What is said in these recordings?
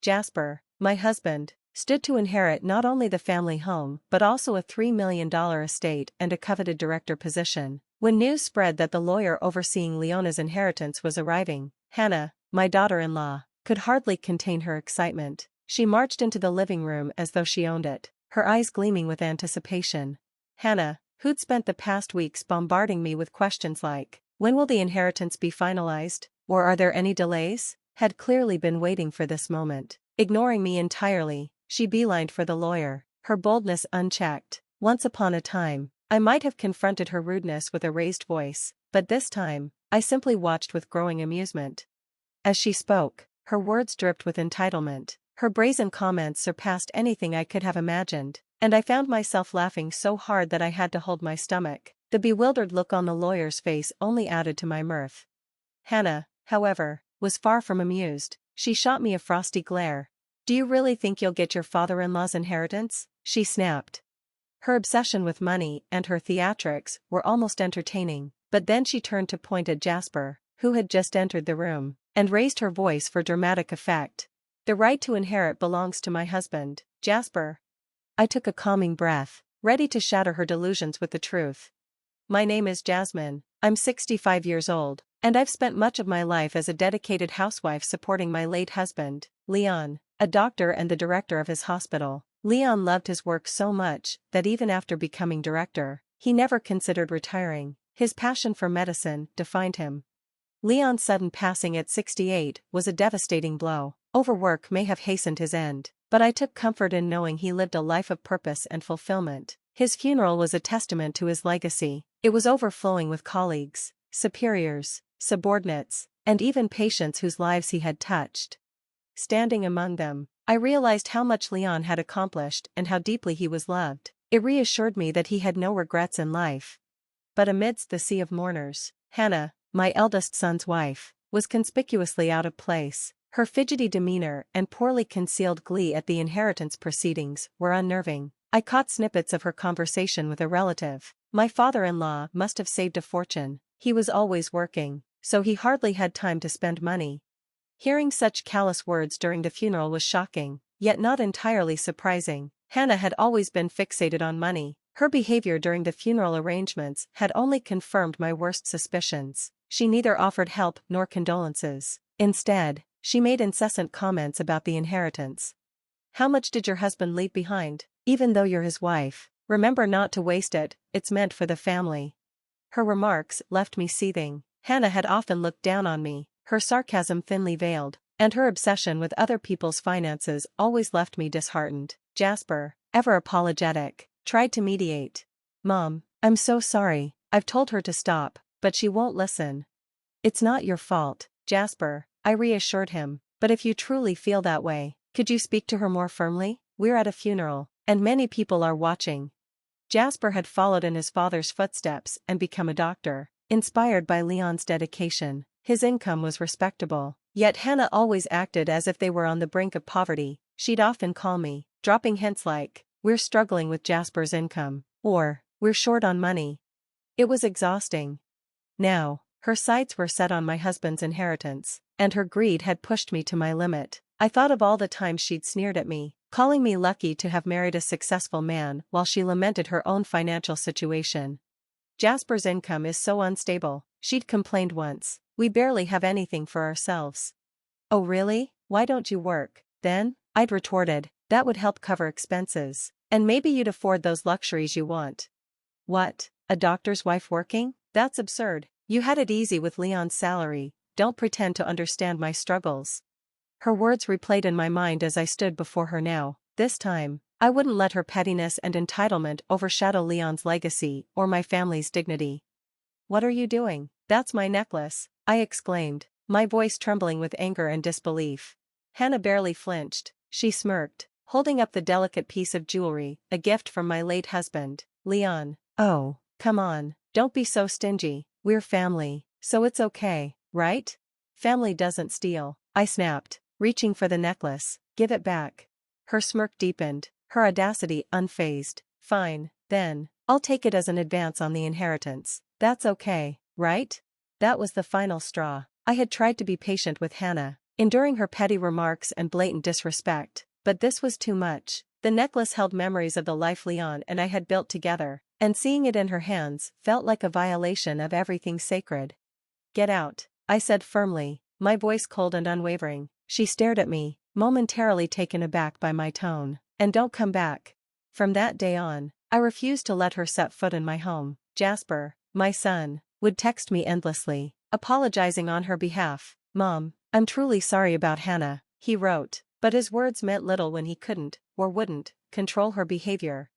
Jasper, my husband, stood to inherit not only the family home but also a $3 million estate and a coveted director position. When news spread that the lawyer overseeing Leona's inheritance was arriving, Hannah, my daughter-in-law, could hardly contain her excitement. She marched into the living room as though she owned it, her eyes gleaming with anticipation. Hannah, who'd spent the past weeks bombarding me with questions like, "When will the inheritance be finalized? Or are there any delays?" had clearly been waiting for this moment. Ignoring me entirely, she beelined for the lawyer, her boldness unchecked. Once upon a time, I might have confronted her rudeness with a raised voice, but this time, I simply watched with growing amusement. As she spoke, her words dripped with entitlement, her brazen comments surpassed anything I could have imagined, and I found myself laughing so hard that I had to hold my stomach. The bewildered look on the lawyer's face only added to my mirth. Hannah, however, was far from amused. She shot me a frosty glare. "Do you really think you'll get your father-in-law's inheritance?" she snapped. Her obsession with money and her theatrics were almost entertaining, but then she turned to point at Jasper, who had just entered the room, and raised her voice for dramatic effect. "The right to inherit belongs to my husband, Jasper." I took a calming breath, ready to shatter her delusions with the truth. "My name is Jasmine, I'm 65 years old, and I've spent much of my life as a dedicated housewife supporting my late husband, Leon, a doctor and the director of his hospital." Leon loved his work so much that even after becoming director, he never considered retiring. His passion for medicine defined him. Leon's sudden passing at 68 was a devastating blow. Overwork may have hastened his end, but I took comfort in knowing he lived a life of purpose and fulfillment. His funeral was a testament to his legacy. It was overflowing with colleagues, superiors, subordinates, and even patients whose lives he had touched. Standing among them, I realized how much Leon had accomplished and how deeply he was loved. It reassured me that he had no regrets in life. But amidst the sea of mourners, Hannah, my eldest son's wife, was conspicuously out of place. Her fidgety demeanor and poorly concealed glee at the inheritance proceedings were unnerving. I caught snippets of her conversation with a relative. "My father-in-law must have saved a fortune. He was always working, so he hardly had time to spend money." Hearing such callous words during the funeral was shocking, yet not entirely surprising. Hannah had always been fixated on money. Her behavior during the funeral arrangements had only confirmed my worst suspicions. She neither offered help nor condolences. Instead, she made incessant comments about the inheritance. "How much did your husband leave behind? Even though you're his wife, remember not to waste it, it's meant for the family." Her remarks left me seething. Hannah had often looked down on me, her sarcasm thinly veiled, and her obsession with other people's finances always left me disheartened. Jasper, ever apologetic, tried to mediate. "Mom, I'm so sorry, I've told her to stop, but she won't listen." "It's not your fault, Jasper," I reassured him, "but if you truly feel that way, could you speak to her more firmly? We're at a funeral, and many people are watching." Jasper had followed in his father's footsteps and become a doctor, inspired by Leon's dedication. His income was respectable, yet Hannah always acted as if they were on the brink of poverty. She'd often call me, dropping hints like, "We're struggling with Jasper's income," or, "We're short on money." It was exhausting. Now, her sights were set on my husband's inheritance, and her greed had pushed me to my limit. I thought of all the times she'd sneered at me, calling me lucky to have married a successful man while she lamented her own financial situation. "Jasper's income is so unstable," she'd complained once. "We barely have anything for ourselves." "Oh really? Why don't you work, then?" I'd retorted. "That would help cover expenses, and maybe you'd afford those luxuries you want." "What, a doctor's wife working? That's absurd. You had it easy with Leon's salary, don't pretend to understand my struggles." Her words replayed in my mind as I stood before her now. This time, I wouldn't let her pettiness and entitlement overshadow Leon's legacy or my family's dignity. "What are you doing? That's my necklace," I exclaimed, my voice trembling with anger and disbelief. Hannah barely flinched. She smirked, holding up the delicate piece of jewelry, a gift from my late husband, Leon. "Oh, come on, don't be so stingy, we're family, so it's okay, right?" "Family doesn't steal," I snapped, reaching for the necklace. "Give it back." Her smirk deepened, her audacity unfazed. "Fine, then, I'll take it as an advance on the inheritance. That's okay, right?" That was the final straw. I had tried to be patient with Hannah, enduring her petty remarks and blatant disrespect. But this was too much. The necklace held memories of the life Leon and I had built together, and seeing it in her hands felt like a violation of everything sacred. "Get out," I said firmly, my voice cold and unwavering. She stared at me, momentarily taken aback by my tone. "And don't come back." From that day on, I refused to let her set foot in my home. Jasper, my son, would text me endlessly, apologizing on her behalf. "Mom, I'm truly sorry about Hannah," he wrote, but his words meant little when he couldn't, or wouldn't, control her behavior.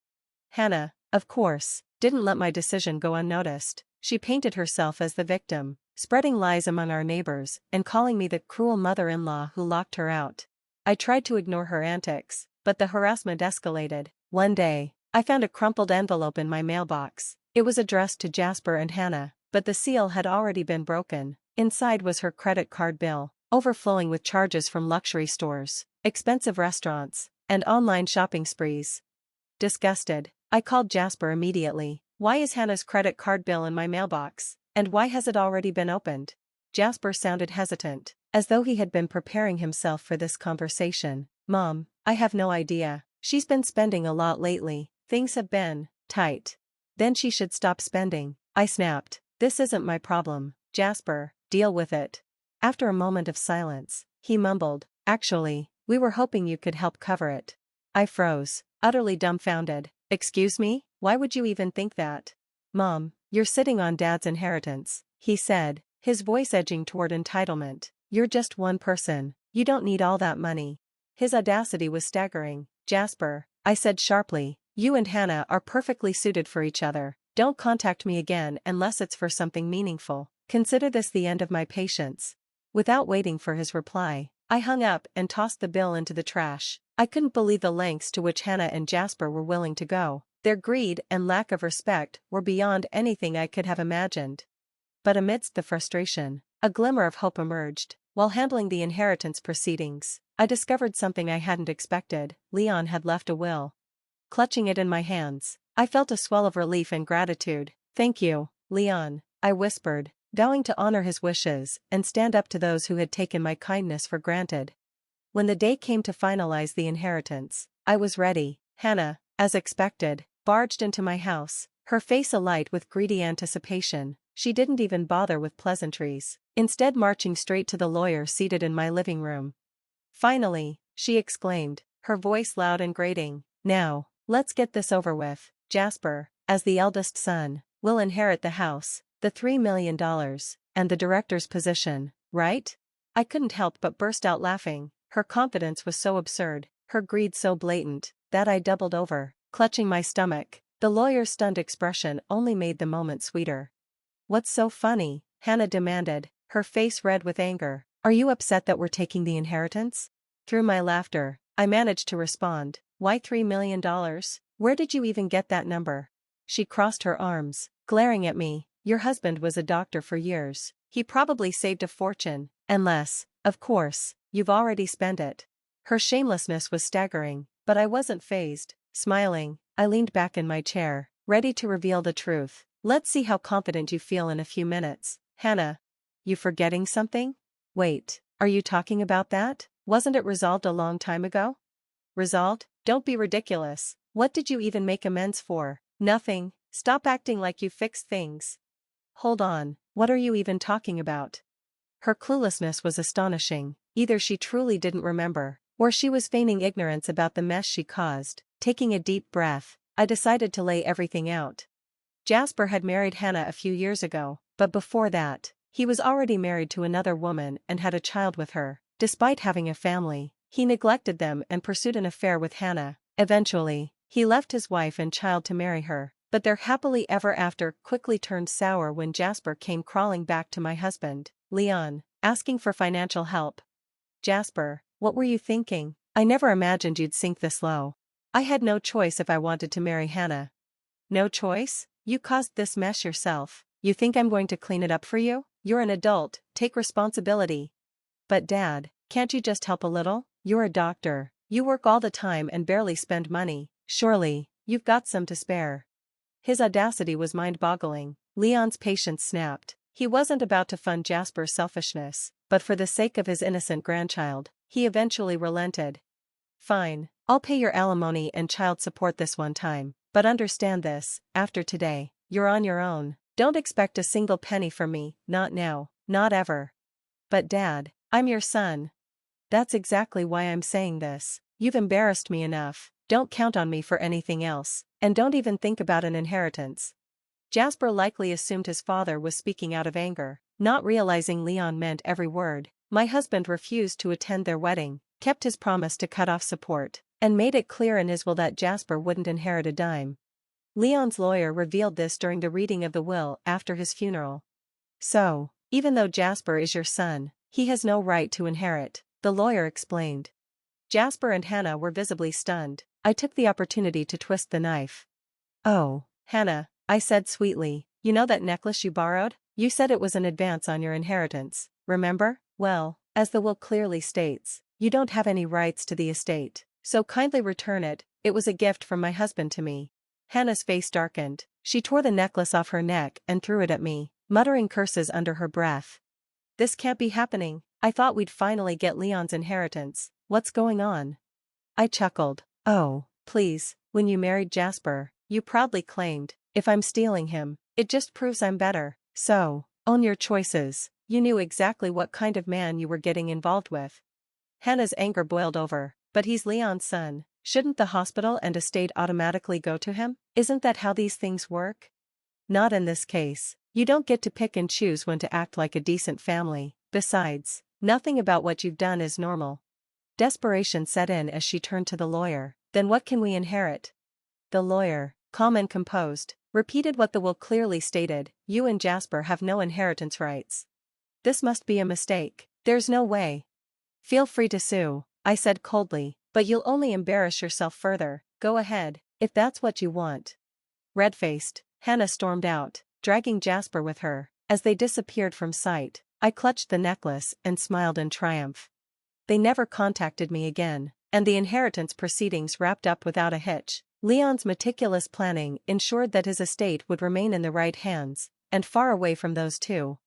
Hannah, of course, didn't let my decision go unnoticed. She painted herself as the victim, spreading lies among our neighbors and calling me the cruel mother-in-law who locked her out. I tried to ignore her antics, but the harassment escalated. One day, I found a crumpled envelope in my mailbox. It was addressed to Jasper and Hannah, but the seal had already been broken. Inside was her credit card bill, overflowing with charges from luxury stores, expensive restaurants, and online shopping sprees. Disgusted, I called Jasper immediately. "Why is Hannah's credit card bill in my mailbox? And why has it already been opened?" Jasper sounded hesitant, as though he had been preparing himself for this conversation. "Mom, I have no idea. She's been spending a lot lately. Things have been tight." "Then she should stop spending," I snapped. "This isn't my problem, Jasper, deal with it." After a moment of silence, he mumbled, "Actually, we were hoping you could help cover it." I froze, utterly dumbfounded. "Excuse me? Why would you even think that?" "Mom, you're sitting on Dad's inheritance," he said, his voice edging toward entitlement. "You're just one person. You don't need all that money." His audacity was staggering. "Jasper," I said sharply, "you and Hannah are perfectly suited for each other. Don't contact me again unless it's for something meaningful. Consider this the end of my patience." Without waiting for his reply, I hung up and tossed the bill into the trash. I couldn't believe the lengths to which Hannah and Jasper were willing to go. Their greed and lack of respect were beyond anything I could have imagined. But amidst the frustration, a glimmer of hope emerged. While handling the inheritance proceedings, I discovered something I hadn't expected. Leon had left a will. Clutching it in my hands, I felt a swell of relief and gratitude. "Thank you, Leon," I whispered, vowing to honor his wishes and stand up to those who had taken my kindness for granted. When the day came to finalize the inheritance, I was ready. Hannah, as expected, barged into my house, her face alight with greedy anticipation. She didn't even bother with pleasantries, instead marching straight to the lawyer seated in my living room. "Finally," she exclaimed, her voice loud and grating. "Now, let's get this over with. Jasper, as the eldest son, will inherit the house, the $3 million, and the director's position, right?" I couldn't help but burst out laughing. Her confidence was so absurd, her greed so blatant, that I doubled over, clutching my stomach. The lawyer's stunned expression only made the moment sweeter. "What's so funny?" Hannah demanded, her face red with anger. "Are you upset that we're taking the inheritance?" Through my laughter, I managed to respond. "Why $3 million? Where did you even get that number?" She crossed her arms, glaring at me. "Your husband was a doctor for years. He probably saved a fortune, unless, of course, you've already spent it." Her shamelessness was staggering, but I wasn't fazed. Smiling, I leaned back in my chair, ready to reveal the truth. "Let's see how confident you feel in a few minutes, Hannah. You forgetting something? Wait, are you talking about that? Wasn't it resolved a long time ago?" "Resolved? Don't be ridiculous. What did you even make amends for?" "Nothing. Stop acting like you fixed things." "Hold on, what are you even talking about?" Her cluelessness was astonishing. Either she truly didn't remember, or she was feigning ignorance about the mess she caused. Taking a deep breath, I decided to lay everything out. Jasper had married Hannah a few years ago, but before that, he was already married to another woman and had a child with her. Despite having a family, he neglected them and pursued an affair with Hannah. Eventually, he left his wife and child to marry her, but their happily ever after quickly turned sour when Jasper came crawling back to my husband, Leon, asking for financial help. "Jasper, what were you thinking? I never imagined you'd sink this low." "I had no choice if I wanted to marry Hannah." "No choice? You caused this mess yourself. You think I'm going to clean it up for you? You're an adult, take responsibility." "But Dad, can't you just help a little? You're a doctor, you work all the time and barely spend money. Surely, you've got some to spare." His audacity was mind-boggling. Leon's patience snapped. He wasn't about to fund Jasper's selfishness, but for the sake of his innocent grandchild, he eventually relented. Fine, I'll pay your alimony and child support this one time, but understand this, after today, you're on your own. Don't expect a single penny from me, not now, not ever. But Dad, I'm your son. That's exactly why I'm saying this. You've embarrassed me enough, don't count on me for anything else, and don't even think about an inheritance. Jasper likely assumed his father was speaking out of anger, not realizing Leon meant every word. My husband refused to attend their wedding, kept his promise to cut off support, and made it clear in his will that Jasper wouldn't inherit a dime. Leon's lawyer revealed this during the reading of the will after his funeral. So, even though Jasper is your son, he has no right to inherit, the lawyer explained. Jasper and Hannah were visibly stunned. I took the opportunity to twist the knife. Oh, Hannah, I said sweetly, you know that necklace you borrowed? You said it was an advance on your inheritance, remember? Well, as the will clearly states, you don't have any rights to the estate, so kindly return it. It was a gift from my husband to me. Hannah's face darkened. She tore the necklace off her neck and threw it at me, muttering curses under her breath. This can't be happening. I thought we'd finally get Leon's inheritance. What's going on? I chuckled. Oh, please, when you married Jasper, you proudly claimed, if I'm stealing him, it just proves I'm better. So, own your choices. You knew exactly what kind of man you were getting involved with. Hannah's anger boiled over. But he's Leon's son. Shouldn't the hospital and estate automatically go to him? Isn't that how these things work? Not in this case. You don't get to pick and choose when to act like a decent family. Besides, nothing about what you've done is normal. Desperation set in as she turned to the lawyer. Then what can we inherit? The lawyer, calm and composed, repeated what the will clearly stated. You and Jasper have no inheritance rights. This must be a mistake. There's no way. Feel free to sue, I said coldly, but you'll only embarrass yourself further. Go ahead, if that's what you want. Red-faced, Hannah stormed out, dragging Jasper with her. As they disappeared from sight, I clutched the necklace and smiled in triumph. They never contacted me again, and the inheritance proceedings wrapped up without a hitch. Leon's meticulous planning ensured that his estate would remain in the right hands, and far away from those two